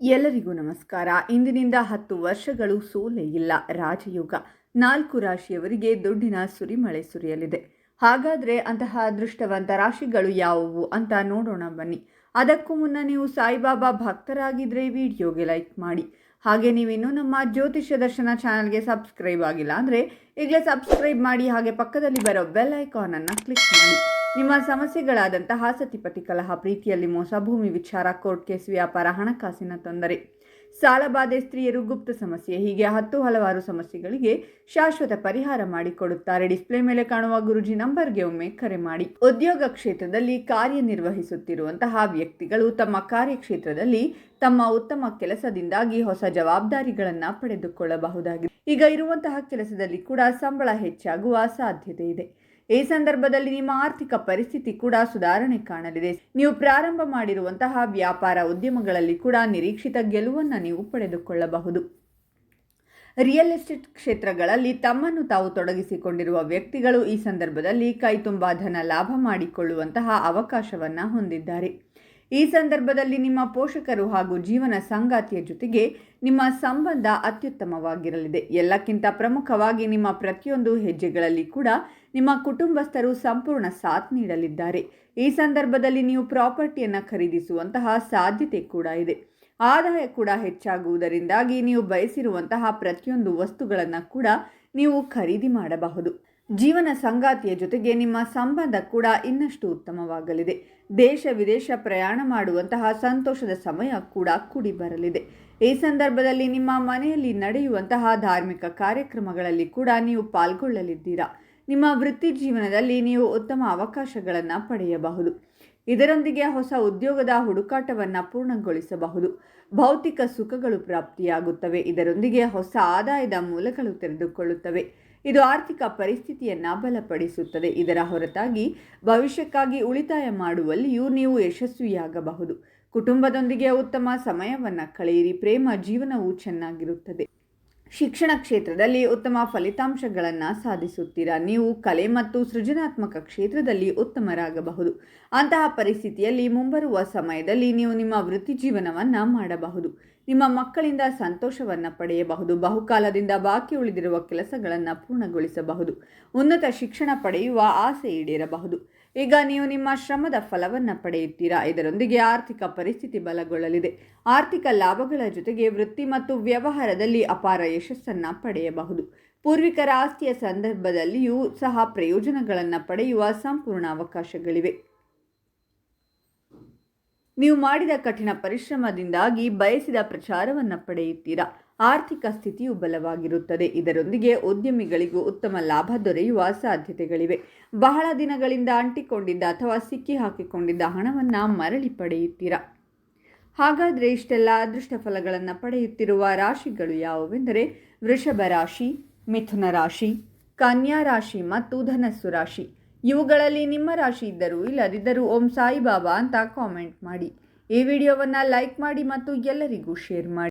ಎಲ್ಲರಿಗೂ ನಮಸ್ಕಾರ. ಇಂದಿನಿಂದ 10 ವರ್ಷಗಳು ಸೋಲೇ ಇಲ್ಲ. ರಾಜಯೋಗ 4 ರಾಶಿಯವರಿಗೆ ದುಡ್ಡಿನ ಸುರಿಮಳೆ ಸುರಿಯಲಿದೆ. ಹಾಗಾದರೆ ಅಂತಹ ಅದೃಷ್ಟವಂತ ರಾಶಿಗಳು ಯಾವುವು ಅಂತ ನೋಡೋಣ ಬನ್ನಿ. ಅದಕ್ಕೂ ಮುನ್ನ ನೀವು ಸಾಯಿಬಾಬಾ ಭಕ್ತರಾಗಿದ್ದರೆ ವಿಡಿಯೋಗೆ ಲೈಕ್ ಮಾಡಿ. ಹಾಗೆ ನೀವಿನ್ನೂ ನಮ್ಮ ಜ್ಯೋತಿಷ್ಯ ದರ್ಶನ ಚಾನಲ್ಗೆ ಸಬ್ಸ್ಕ್ರೈಬ್ ಆಗಿಲ್ಲ ಅಂದರೆ ಈಗಲೇ ಸಬ್ಸ್ಕ್ರೈಬ್ ಮಾಡಿ. ಹಾಗೆ ಪಕ್ಕದಲ್ಲಿ ಬರೋ ಬೆಲ್ ಐಕಾನನ್ನು ಕ್ಲಿಕ್ ಮಾಡಿ. ನಿಮ್ಮ ಸಮಸ್ಯೆಗಳಾದಂತಹ ಸತಿಪತಿ ಕಲಹ, ಪ್ರೀತಿಯಲ್ಲಿ ಮೋಸ, ಭೂಮಿ ವಿಚಾರ, ಕೋರ್ಟ್ ಕೇಸ್, ವ್ಯಾಪಾರ, ಹಣಕಾಸಿನ ತೊಂದರೆ, ಸಾಲಬಾಧೆ, ಸ್ತ್ರೀಯರು, ಗುಪ್ತ ಸಮಸ್ಯೆ, ಹೀಗೆ ಹಲವಾರು ಸಮಸ್ಯೆಗಳಿಗೆ ಶಾಶ್ವತ ಪರಿಹಾರ ಮಾಡಿಕೊಡುತ್ತಾರೆ. ಡಿಸ್ಪ್ಲೇ ಮೇಲೆ ಕಾಣುವ ಗುರುಜಿ ನಂಬರ್ಗೆ ಒಮ್ಮೆ ಕರೆ ಮಾಡಿ. ಉದ್ಯೋಗ ಕ್ಷೇತ್ರದಲ್ಲಿ ಕಾರ್ಯನಿರ್ವಹಿಸುತ್ತಿರುವಂತಹ ವ್ಯಕ್ತಿಗಳು ತಮ್ಮ ಕಾರ್ಯಕ್ಷೇತ್ರದಲ್ಲಿ ತಮ್ಮ ಉತ್ತಮ ಕೆಲಸದಿಂದಾಗಿ ಹೊಸ ಜವಾಬ್ದಾರಿಗಳನ್ನು ಪಡೆದುಕೊಳ್ಳಬಹುದಾಗಿದೆ. ಈಗ ಇರುವಂತಹ ಕೆಲಸದಲ್ಲಿ ಕೂಡ ಸಂಬಳ ಹೆಚ್ಚಾಗುವ ಸಾಧ್ಯತೆ ಇದೆ. ಈ ಸಂದರ್ಭದಲ್ಲಿ ನಿಮ್ಮ ಆರ್ಥಿಕ ಪರಿಸ್ಥಿತಿ ಕೂಡ ಸುಧಾರಣೆ ಕಾಣಲಿದೆ. ನೀವು ಪ್ರಾರಂಭ ಮಾಡಿರುವಂತಹ ವ್ಯಾಪಾರ ಉದ್ಯಮಗಳಲ್ಲಿ ಕೂಡ ನಿರೀಕ್ಷಿತ ಗೆಲುವನ್ನು ನೀವು ಪಡೆದುಕೊಳ್ಳಬಹುದು. ರಿಯಲ್ ಎಸ್ಟೇಟ್ ಕ್ಷೇತ್ರಗಳಲ್ಲಿ ತಮ್ಮನ್ನು ತಾವು ತೊಡಗಿಸಿಕೊಂಡಿರುವ ವ್ಯಕ್ತಿಗಳು ಈ ಸಂದರ್ಭದಲ್ಲಿ ಕೈತುಂಬ ಧನ ಲಾಭ ಮಾಡಿಕೊಳ್ಳುವಂತಹ ಅವಕಾಶವನ್ನು ಹೊಂದಿದ್ದಾರೆ. ಈ ಸಂದರ್ಭದಲ್ಲಿ ನಿಮ್ಮ ಪೋಷಕರು ಹಾಗೂ ಜೀವನ ಸಂಗಾತಿಯ ಜೊತೆಗೆ ನಿಮ್ಮ ಸಂಬಂಧ ಅತ್ಯುತ್ತಮವಾಗಿರಲಿದೆ. ಎಲ್ಲಕ್ಕಿಂತ ಪ್ರಮುಖವಾಗಿ ನಿಮ್ಮ ಪ್ರತಿಯೊಂದು ಹೆಜ್ಜೆಗಳಲ್ಲಿ ಕೂಡ ನಿಮ್ಮ ಕುಟುಂಬಸ್ಥರು ಸಂಪೂರ್ಣ ಸಾಥ್ ನೀಡಲಿದ್ದಾರೆ. ಈ ಸಂದರ್ಭದಲ್ಲಿ ನೀವು ಪ್ರಾಪರ್ಟಿಯನ್ನು ಖರೀದಿಸುವಂತಹ ಸಾಧ್ಯತೆ ಕೂಡ ಇದೆ. ಆದಾಯ ಕೂಡ ಹೆಚ್ಚಾಗುವುದರಿಂದಾಗಿ ನೀವು ಬಯಸಿರುವಂತಹ ಪ್ರತಿಯೊಂದು ವಸ್ತುಗಳನ್ನು ಕೂಡ ನೀವು ಖರೀದಿ ಮಾಡಬಹುದು. ಜೀವನ ಸಂಗಾತಿಯ ಜೊತೆಗೆ ನಿಮ್ಮ ಸಂಬಂಧ ಕೂಡ ಇನ್ನಷ್ಟು ಉತ್ತಮವಾಗಲಿದೆ. ದೇಶ ವಿದೇಶ ಪ್ರಯಾಣ ಮಾಡುವಂತಹ ಸಂತೋಷದ ಸಮಯ ಕೂಡ ಕೂಡಿ ಬರಲಿದೆ. ಈ ಸಂದರ್ಭದಲ್ಲಿ ನಿಮ್ಮ ಮನೆಯಲ್ಲಿ ನಡೆಯುವಂತಹ ಧಾರ್ಮಿಕ ಕಾರ್ಯಕ್ರಮಗಳಲ್ಲಿ ಕೂಡ ನೀವು ಪಾಲ್ಗೊಳ್ಳಲಿದ್ದೀರಾ. ನಿಮ್ಮ ವೃತ್ತಿ ಜೀವನದಲ್ಲಿ ನೀವು ಉತ್ತಮ ಅವಕಾಶಗಳನ್ನು ಪಡೆಯಬಹುದು. ಇದರೊಂದಿಗೆ ಹೊಸ ಉದ್ಯೋಗದ ಹುಡುಕಾಟವನ್ನು ಪೂರ್ಣಗೊಳಿಸಬಹುದು. ಭೌತಿಕ ಸುಖಗಳು ಪ್ರಾಪ್ತಿಯಾಗುತ್ತವೆ. ಇದರೊಂದಿಗೆ ಹೊಸ ಆದಾಯದ ಮೂಲಗಳು ತೆರೆದುಕೊಳ್ಳುತ್ತವೆ. ಇದು ಆರ್ಥಿಕ ಪರಿಸ್ಥಿತಿಯನ್ನು ಬಲಪಡಿಸುತ್ತದೆ. ಇದರ ಹೊರತಾಗಿ ಭವಿಷ್ಯಕ್ಕಾಗಿ ಉಳಿತಾಯ ಮಾಡುವಲ್ಲಿಯೂ ನೀವು ಯಶಸ್ವಿಯಾಗಬಹುದು. ಕುಟುಂಬದೊಂದಿಗೆ ಉತ್ತಮ ಸಮಯವನ್ನು ಕಳೆಯಿರಿ. ಪ್ರೇಮ ಜೀವನವೂ ಚೆನ್ನಾಗಿರುತ್ತದೆ. ಶಿಕ್ಷಣ ಕ್ಷೇತ್ರದಲ್ಲಿ ಉತ್ತಮ ಫಲಿತಾಂಶಗಳನ್ನು ಸಾಧಿಸುತ್ತೀರಾ. ನೀವು ಕಲೆ ಮತ್ತು ಸೃಜನಾತ್ಮಕ ಕ್ಷೇತ್ರದಲ್ಲಿ ಉತ್ತಮರಾಗಬಹುದು. ಅಂತಹ ಪರಿಸ್ಥಿತಿಯಲ್ಲಿ ಮುಂಬರುವ ಸಮಯದಲ್ಲಿ ನೀವು ನಿಮ್ಮ ವೃತ್ತಿ ಜೀವನವನ್ನು ಮಾಡಬಹುದು. ನಿಮ್ಮ ಮಕ್ಕಳಿಂದ ಸಂತೋಷವನ್ನು ಪಡೆಯಬಹುದು. ಬಹುಕಾಲದಿಂದ ಬಾಕಿ ಉಳಿದಿರುವ ಕೆಲಸಗಳನ್ನು ಪೂರ್ಣಗೊಳಿಸಬಹುದು. ಉನ್ನತ ಶಿಕ್ಷಣ ಪಡೆಯುವ ಆಸೆ ಈಡೇರಬಹುದು. ಈಗ ನೀವು ನಿಮ್ಮ ಶ್ರಮದ ಫಲವನ್ನು ಪಡೆಯುತ್ತೀರಾ. ಇದರೊಂದಿಗೆ ಆರ್ಥಿಕ ಪರಿಸ್ಥಿತಿ ಬಲಗೊಳ್ಳಲಿದೆ. ಆರ್ಥಿಕ ಲಾಭಗಳ ಜೊತೆಗೆ ವೃತ್ತಿ ಮತ್ತು ವ್ಯವಹಾರದಲ್ಲಿ ಅಪಾರ ಯಶಸ್ಸನ್ನು ಪಡೆಯಬಹುದು. ಪೂರ್ವಿಕರ ಆಸ್ತಿಯ ಸಂದರ್ಭದಲ್ಲಿಯೂ ಸಹ ಪ್ರಯೋಜನಗಳನ್ನು ಪಡೆಯುವ ಸಂಪೂರ್ಣ ಅವಕಾಶಗಳಿವೆ. ನೀವು ಮಾಡಿದ ಕಠಿಣ ಪರಿಶ್ರಮದಿಂದಾಗಿ ಬಯಸಿದ ಪ್ರಚಾರವನ್ನು ಪಡೆಯುತ್ತೀರಾ. ಆರ್ಥಿಕ ಸ್ಥಿತಿಯು ಬಲವಾಗಿರುತ್ತದೆ. ಇದರೊಂದಿಗೆ ಉದ್ಯಮಿಗಳಿಗೂ ಉತ್ತಮ ಲಾಭ ದೊರೆಯುವ ಸಾಧ್ಯತೆಗಳಿವೆ. ಬಹಳ ದಿನಗಳಿಂದ ಅಂಟಿಕೊಂಡಿದ್ದ ಅಥವಾ ಸಿಕ್ಕಿ ಹಾಕಿಕೊಂಡಿದ್ದ ಹಣವನ್ನು ಮರಳಿ ಪಡೆಯುತ್ತೀರಾ. ಹಾಗಾದರೆ ಇಷ್ಟೆಲ್ಲ ಅದೃಷ್ಟ ಫಲಗಳನ್ನು ಪಡೆಯುತ್ತಿರುವ ರಾಶಿಗಳು ಯಾವುವೆಂದರೆ ವೃಷಭ ರಾಶಿ, ಮಿಥುನ ರಾಶಿ, ಕನ್ಯಾ ರಾಶಿ ಮತ್ತು ಧನಸ್ಸು ರಾಶಿ. ಇವುಗಳಲ್ಲಿ ನಿಮ್ಮ ರಾಶಿ ಇದ್ದರೂ ಇಲ್ಲದಿದ್ದರೂ ಓಂ ಸಾಯಿಬಾಬಾ ಅಂತ ಕಾಮೆಂಟ್ ಮಾಡಿ. ಈ ವಿಡಿಯೋವನ್ನು ಲೈಕ್ ಮಾಡಿ ಮತ್ತು ಎಲ್ಲರಿಗೂ ಶೇರ್ ಮಾಡಿ.